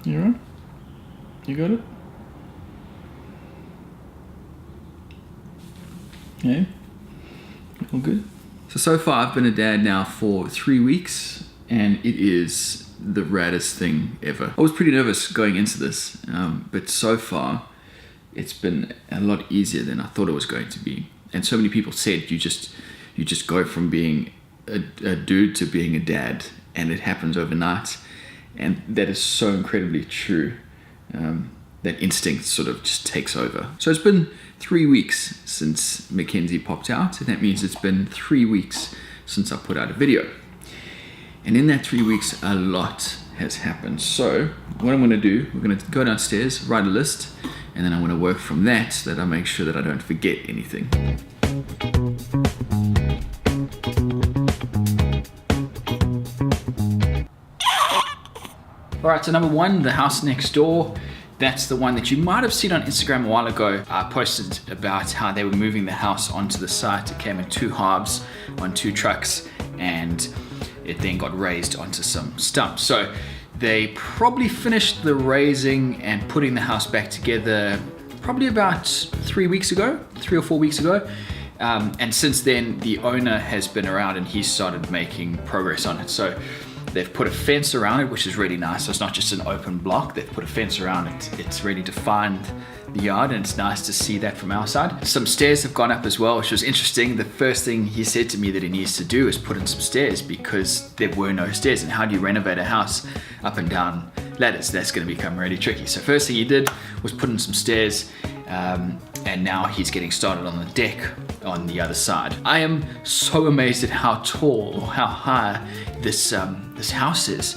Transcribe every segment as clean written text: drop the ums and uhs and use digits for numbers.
You alright? You got it? Yeah? All good? So far I've been a dad now for 3 weeks, and it is the raddest thing ever. I was pretty nervous going into this, but so far it's been a lot easier than I thought it was going to be. And so many people said you just go from being a dude to being a dad, and it happens overnight. And that is so incredibly true. That instinct sort of just takes over. So it's been 3 weeks since Mackenzie popped out, and that means it's been 3 weeks since I put out a video. And in that 3 weeks, a lot has happened. So what I'm gonna do, we're gonna go downstairs, write a list, and then I'm gonna work from that so that I make sure that I don't forget anything. All right, so number one, the house next door. That's the one that you might have seen on Instagram a while ago. I posted about how they were moving the house onto the site. It came in 2 halves on 2 trucks, and it then got raised onto some stumps. So they probably finished the raising and putting the house back together probably about 3 weeks ago, 3 or 4 weeks ago. And since then, the owner has been around and he's started making progress on it. So they've put a fence around it, which is really nice. So it's not just an open block. They've put a fence around it. It's really defined the yard, and it's nice to see that from our side. Some stairs have gone up as well, which was interesting. The first thing he said to me that he needs to do is put in some stairs because there were no stairs. And how do you renovate a house up and down ladders? That's going to become really tricky. So first thing he did was put in some stairs, and now he's getting started on the deck on the other side. I am so amazed at how tall or how high this house is.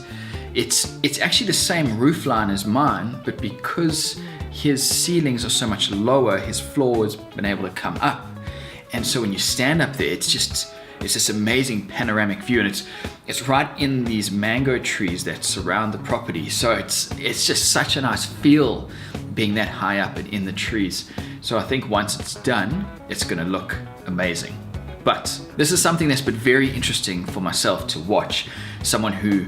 It's actually the same roof line as mine, but because his ceilings are so much lower, his floor has been able to come up. And so when you stand up there, it's this amazing panoramic view, and it's right in these mango trees that surround the property. So it's just such a nice feel being that high up and in the trees. So I think once it's done, it's gonna look amazing. But this is something that's been very interesting for myself to watch. Someone who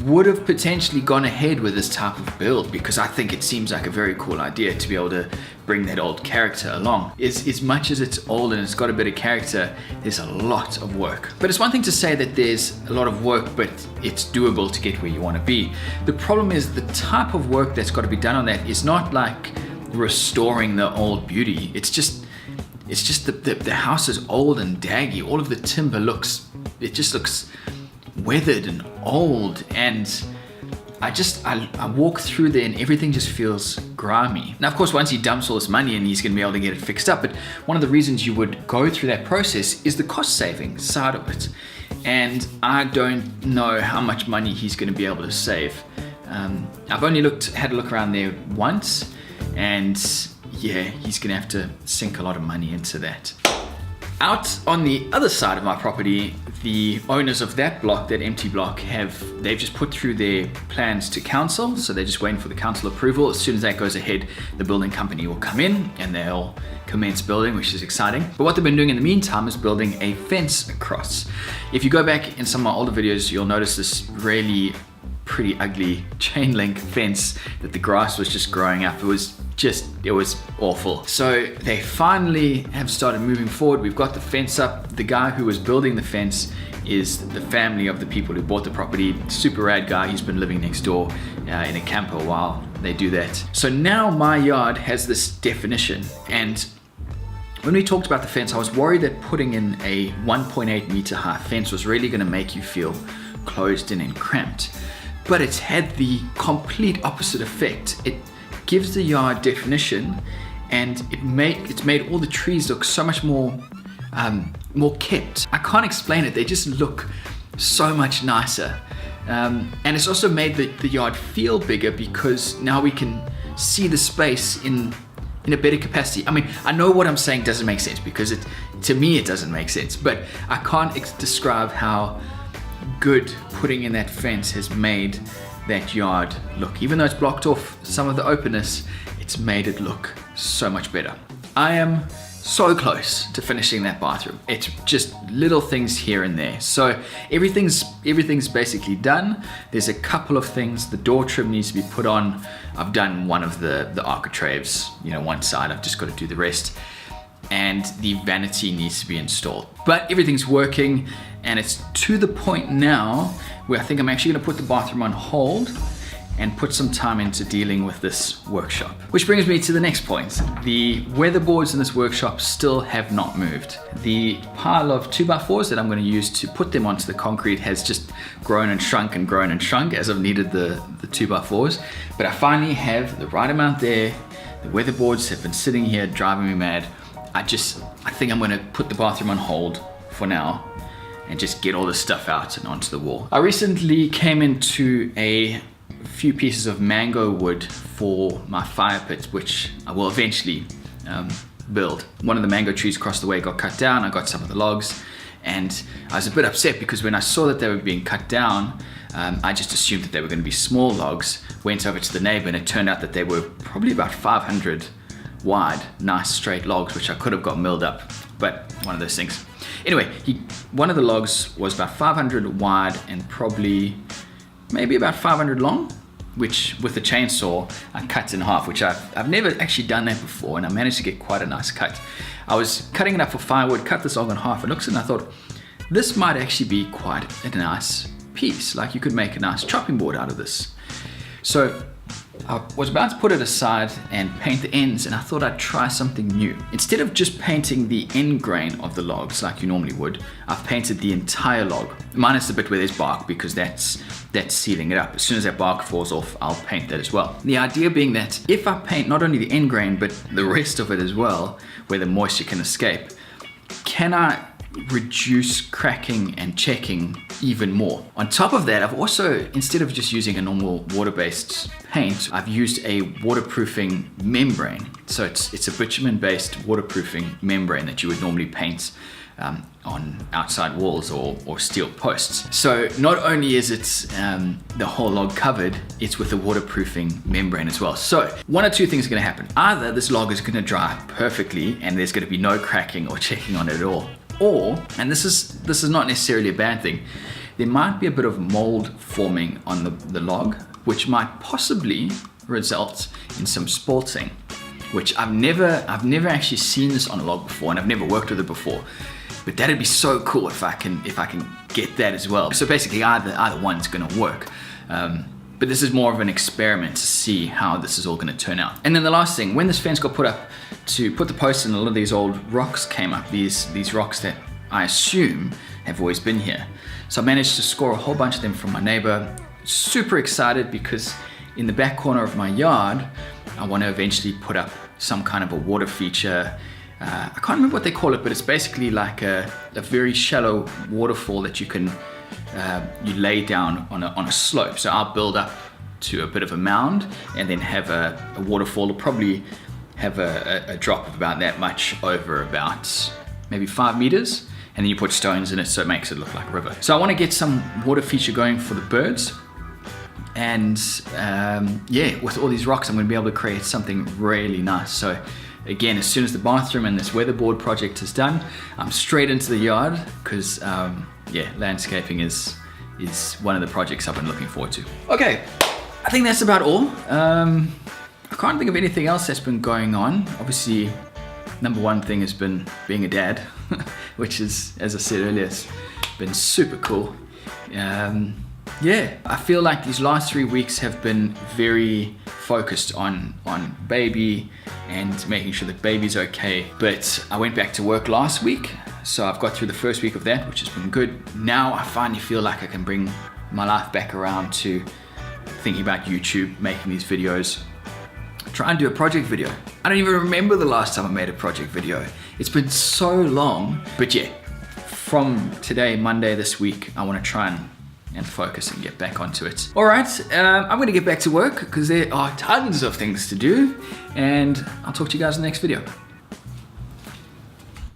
would have potentially gone ahead with this type of build, because I think it seems like a very cool idea to be able to bring that old character along. As much as it's old and it's got a bit of character, there's a lot of work. But it's one thing to say that there's a lot of work, but it's doable to get where you want to be. The problem is the type of work that's got to be done on that is not like restoring the old beauty. It's just the house is old and daggy. All of the timber looks weathered and old, and I walk through there and everything just feels grimy. Now, of course, once he dumps all this money in, he's gonna be able to get it fixed up, but one of the reasons you would go through that process is the cost saving side of it. And I don't know how much money he's gonna be able to save. I've only had a look around there once, and yeah, he's gonna have to sink a lot of money into that. Out on the other side of my property, the owners of that block, that empty block, they've just put through their plans to council, so they're just waiting for the council approval. As soon as that goes ahead, the building company will come in and they'll commence building, which is exciting. But what they've been doing in the meantime is building a fence across. If you go back in some of my older videos, you'll notice this really pretty ugly chain link fence that the grass was just growing up. It was awful. So they finally have started moving forward. We've got the fence up. The guy who was building the fence is the family of the people who bought the property. Super rad guy. He's been living next door in a camper while they do that. So now my yard has this definition, and when we talked about the fence, I was worried that putting in a 1.8 meter high fence was really gonna make you feel closed in and cramped. But it's had the complete opposite effect. It gives the yard definition, and it's made all the trees look so much more kept. I can't explain it. They just look so much nicer. And it's also made the yard feel bigger because now we can see the space in a better capacity. I mean, I know what I'm saying doesn't make sense because to me it doesn't make sense, but I can't describe how good putting in that fence has made that yard look. Even though it's blocked off some of the openness, it's made it look so much better. I am so close to finishing that bathroom. It's just little things here and there. So everything's basically done. There's a couple of things. The door trim needs to be put on. I've done one of the architraves, you know, one side. I've just got to do the rest. And the vanity needs to be installed. But everything's working, and it's to the point now where I think I'm actually gonna put the bathroom on hold and put some time into dealing with this workshop. Which brings me to the next point. The weatherboards in this workshop still have not moved. The pile of 2x4s that I'm gonna use to put them onto the concrete has just grown and shrunk as I've needed the 2x4s. But I finally have the right amount there. The weatherboards have been sitting here driving me mad. I think I'm gonna put the bathroom on hold for now and just get all this stuff out and onto the wall. I recently came into a few pieces of mango wood for my fire pit, which I will eventually build. One of the mango trees across the way got cut down. I got some of the logs, and I was a bit upset because when I saw that they were being cut down, I just assumed that they were going to be small logs. Went over to the neighbor, and it turned out that they were probably about 500 wide, nice straight logs, which I could have got milled up, but one of those things. Anyway, one of the logs was about 500 wide and probably maybe about 500 long, which with the chainsaw I cut in half, which I've never actually done that before, and I managed to get quite a nice cut. I was cutting it up for firewood, cut this log in half, and looked at it and I thought, this might actually be quite a nice piece. Like, you could make a nice chopping board out of this. So I was about to put it aside and paint the ends, and I thought I'd try something new. Instead of just painting the end grain of the logs like you normally would, I've painted the entire log, minus the bit where there's bark, because that's sealing it up. As soon as that bark falls off, I'll paint that as well. The idea being that if I paint not only the end grain, but the rest of it as well, where the moisture can escape, can I reduce cracking and checking even more? On top of that, I've also, instead of just using a normal water-based paint, I've used a waterproofing membrane. So it's a bitumen-based waterproofing membrane that you would normally paint on outside walls or steel posts. So not only is it the whole log covered, it's with a waterproofing membrane as well. So one or two things are gonna happen. Either this log is gonna dry perfectly and there's gonna be no cracking or checking on it at all, or, and this is not necessarily a bad thing, there might be a bit of mold forming on the log, which might possibly result in some spalting, which I've never actually seen this on a log before, and I've never worked with it before. But that'd be so cool if I can get that as well. So basically either one's gonna work. But this is more of an experiment to see how this is all gonna turn out. And then the last thing, when this fence got put up, to put the posts in, a lot of these old rocks came up, these rocks that I assume have always been here. So I managed to score a whole bunch of them from my neighbor. Super excited because in the back corner of my yard, I want to eventually put up some kind of a water feature. I can't remember what they call it, but it's basically like a very shallow waterfall that you can you lay down on a slope. So I'll build up to a bit of a mound and then have a waterfall, or probably have a drop of about that much over about maybe 5 meters, and then you put stones in it so it makes it look like a river. So I want to get some water feature going for the birds, and yeah, with all these rocks I'm going to be able to create something really nice. So again, as soon as the bathroom and this weatherboard project is done, I'm straight into the yard, because yeah, landscaping is one of the projects I've been looking forward to. Okay, I think that's about all. I can't think of anything else that's been going on. Obviously, number one thing has been being a dad, which is, as I said earlier, it's been super cool. Yeah, I feel like these last 3 weeks have been very focused on baby and making sure that baby's okay. But I went back to work last week, so I've got through the first week of that, which has been good. Now I finally feel like I can bring my life back around to thinking about YouTube, making these videos, try and do a project video. I don't even remember the last time I made a project video. It's been so long, but yeah, from today, Monday this week, I want to try and focus and get back onto it. All right, I'm gonna get back to work because there are tons of things to do, and I'll talk to you guys in the next video.